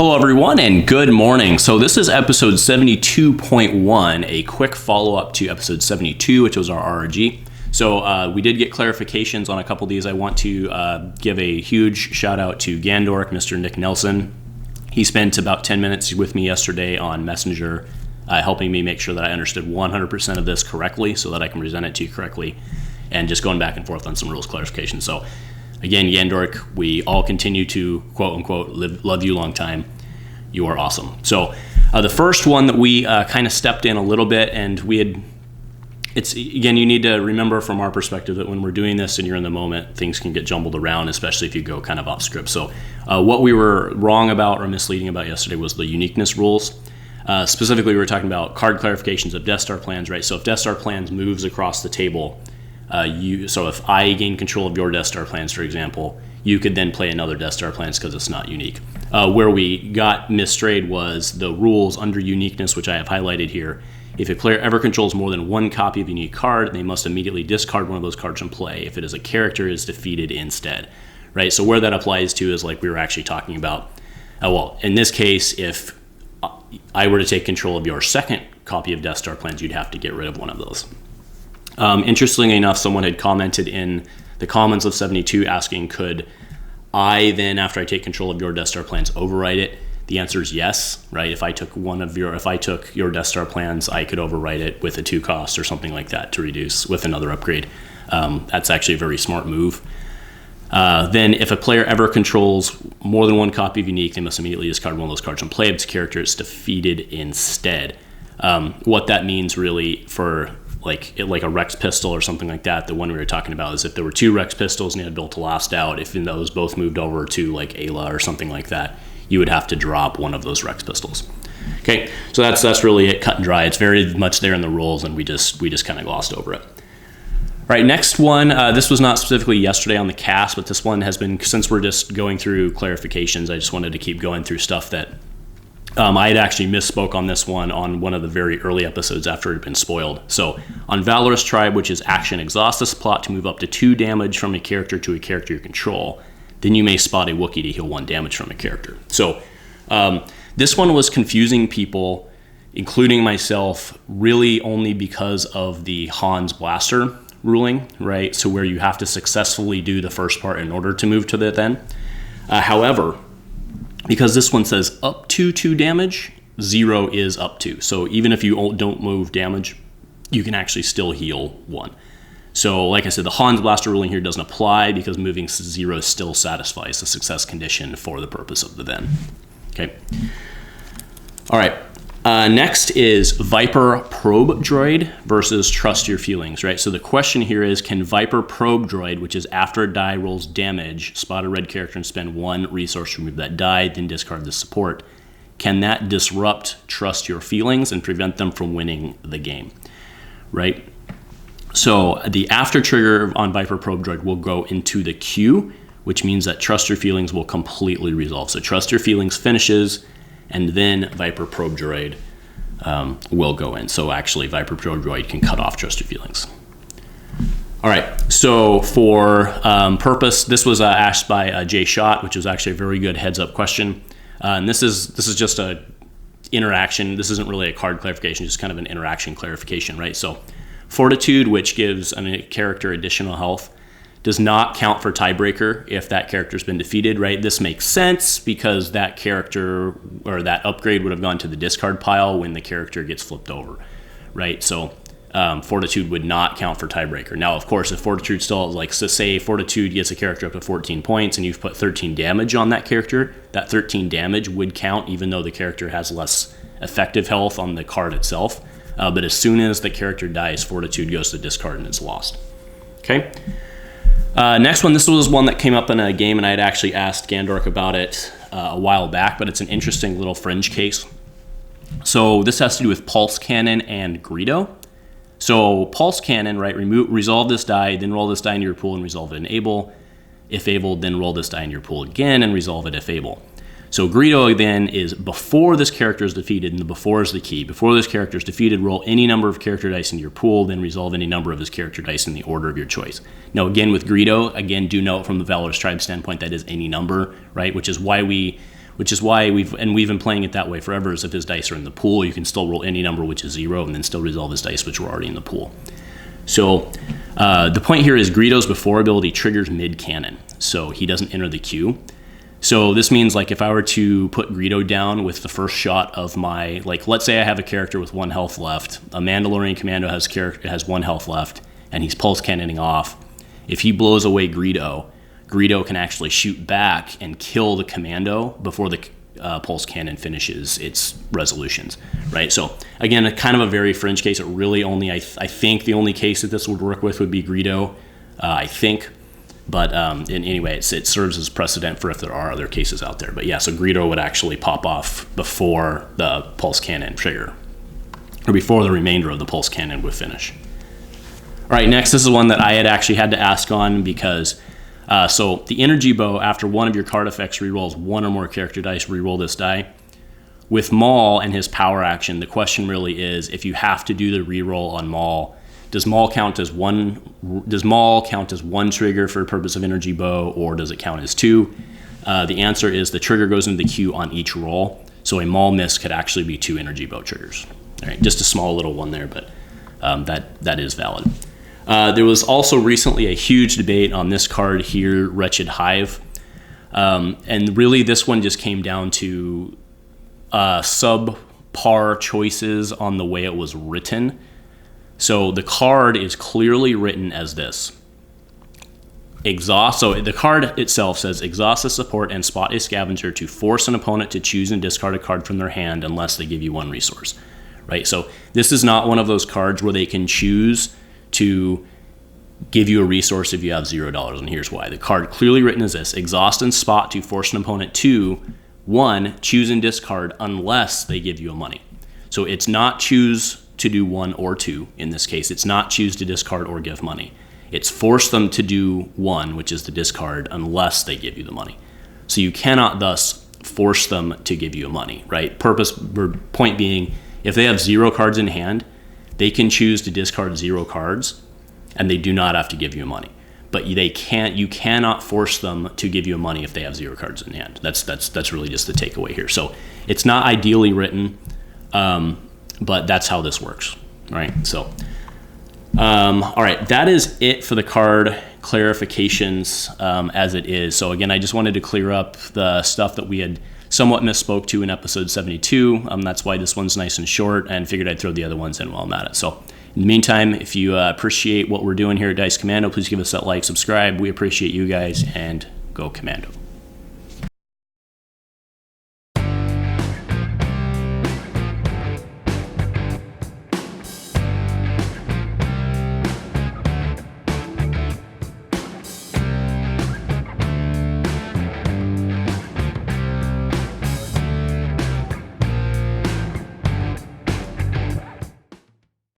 Hello everyone and good morning. So this is episode 72.1, a quick follow-up to episode 72, which was our RRG. So we did get clarifications on a couple of these. I want to give a huge shout out to Gandork, Mr. Nick Nelson. He spent about 10 minutes with me yesterday on Messenger, helping me make sure that I understood 100% of this correctly so that I can present it to you correctly, and just going back and forth on some rules clarification. So again, Gandork, we all continue to, quote unquote, love you long time. You are awesome. So the first one that we kind of stepped in a little bit, and it's again, you need to remember from our perspective that when we're doing this and you're in the moment, things can get jumbled around, especially if you go kind of off script. So what we were wrong about or misleading about yesterday was the uniqueness rules. Specifically, we were talking about card clarifications of Death Star plans, right? So if Death Star plans moves across the table, so if I gain control of your Death Star plans, for example, you could then play another Death Star plans because it's not unique. Where we got misstrayed was the rules under uniqueness, which I have highlighted here. If a player ever controls more than one copy of a unique card, they must immediately discard one of those cards from play if it is a character is defeated instead, right? So where that applies to is like we were actually talking about, well, in this case, if I were to take control of your second copy of Death Star plans, you'd have to get rid of one of those. Interestingly enough, someone had commented in the comments of 72 asking, could I then, after I take control of your Death Star plans, overwrite it? The answer is yes, right? If I took your Death Star plans, I could overwrite it with a 2 cost or something like that to reduce with another upgrade. That's actually a very smart move. Then if a player ever controls more than one copy of unique, they must immediately discard one of those cards from play if its character is defeated instead. What that means really for like a Rex pistol or something like that, the one we were talking about, is if there were 2 Rex pistols and you had built to last out, if those both moved over to like Ayla or something like that, you would have to drop one of those Rex pistols. Okay, so that's really it, cut and dry. It's very much there in the rules, and we just kind of glossed over it. All right, next one. This was not specifically yesterday on the cast, but this one has been, since we're just going through clarifications, I just wanted to keep going through stuff that I had actually misspoke on this one on one of the very early episodes after it had been spoiled. So on Valorous Tribe, which is action exhaust this plot to move up to 2 damage from a character to a character you control, then you may spot a Wookiee to heal 1 damage from a character. So this one was confusing people, including myself, really only because of the Han's Blaster ruling, right? So where you have to successfully do the first part in order to move to the then. However, because this one says up to 2 damage, 0 is up to. So even if you don't move damage, you can actually still heal 1. So like I said, the Han's Blaster ruling here doesn't apply because moving 0 still satisfies the success condition for the purpose of the then. Okay. All right. Next is Viper Probe Droid versus Trust Your Feelings, right? So the question here is, can Viper Probe Droid, which is after a die rolls damage, spot a red character and spend 1 resource to remove that die, then discard the support, can that disrupt Trust Your Feelings and prevent them from winning the game, right? So the after trigger on Viper Probe Droid will go into the queue, which means that Trust Your Feelings will completely resolve. So Trust Your Feelings finishes, and then Viper Probe Droid will go in. So actually, Viper Probe Droid can cut off Trust Your Feelings. All right, so for purpose, this was asked by Jay Shot, which was actually a very good heads-up question. And this is just a interaction. This isn't really a card clarification, just kind of an interaction clarification, right? So Fortitude, which gives a character additional health, does not count for tiebreaker if that character's been defeated, right? This makes sense because that character or that upgrade would have gone to the discard pile when the character gets flipped over, right? So Fortitude would not count for tiebreaker. Now, of course, if Fortitude still, like, so say Fortitude gets a character up to 14 points and you've put 13 damage on that character, that 13 damage would count even though the character has less effective health on the card itself. But as soon as the character dies, Fortitude goes to discard and it's lost. Okay. Next one, this was one that came up in a game, and I had actually asked Gandork about it a while back, but it's an interesting little fringe case. So this has to do with Pulse Cannon and Greedo. So Pulse Cannon, right, resolve this die, then roll this die into your pool and resolve it in able. If able, then roll this die in your pool again and resolve it if able. So Greedo then is before this character is defeated, and the before is the key. Before this character is defeated, roll any number of character dice into your pool, then resolve any number of his character dice in the order of your choice. Now again with Greedo, do note from the Valorous Tribe standpoint that is any number, right? Which is why we which is why we've been playing it that way forever, is if his dice are in the pool, you can still roll any number which is 0 and then still resolve his dice which were already in the pool. So the point here is Greedo's before ability triggers mid-cannon, so he doesn't enter the queue. So this means, like, if I were to put Greedo down with the first shot of my, like, let's say I have a character with 1 health left, a Mandalorian Commando has 1 health left, and he's pulse cannoning off. If he blows away Greedo, Greedo can actually shoot back and kill the Commando before the pulse cannon finishes its resolutions, right? So again, a kind of a very fringe case. It really only, I think the only case that this would work with would be Greedo, I think. But anyway, it serves as precedent for if there are other cases out there. But yeah, so Greedo would actually pop off before the pulse cannon trigger, or before the remainder of the pulse cannon would finish. All right, next, this is one that I had to ask on because, so the energy bow, after one of your card effects rerolls 1 or more character dice, reroll this die. With Maul and his power action, the question really is, if you have to do the reroll on Maul, does Maul count as one trigger for the purpose of energy bow, or does it count as 2? The answer is the trigger goes into the queue on each roll. So a Maul miss could actually be 2 energy bow triggers. All right, just a small little one there, but that is valid. There was also recently a huge debate on this card here, Wretched Hive. And really this one just came down to subpar choices on the way it was written. So the card is clearly written as this. Exhaust. So the card itself says, exhaust a support and spot a scavenger to force an opponent to choose and discard a card from their hand unless they give you 1 resource. Right? So this is not one of those cards where they can choose to give you a resource if you have $0, and here's why. The card clearly written as this: exhaust and spot to force an opponent to 1, choose and discard unless they give you a money. So it's not choose to do 1 or 2 in this case. It's not choose to discard or give money. It's force them to do 1, which is the discard, unless they give you the money. So you cannot thus force them to give you money, right? Point being, if they have 0 cards in hand, they can choose to discard 0 cards, and they do not have to give you money. But you cannot force them to give you money if they have 0 cards in hand. That's really just the takeaway here. So it's not ideally written, but that's how this works, right? So, all right, that is it for the card clarifications as it is. So again, I just wanted to clear up the stuff that we had somewhat misspoke to in episode 72. That's why this one's nice and short, and figured I'd throw the other ones in while I'm at it. So in the meantime, if you appreciate what we're doing here at Dice Commando, please give us that like, subscribe. We appreciate you guys, and go Commando.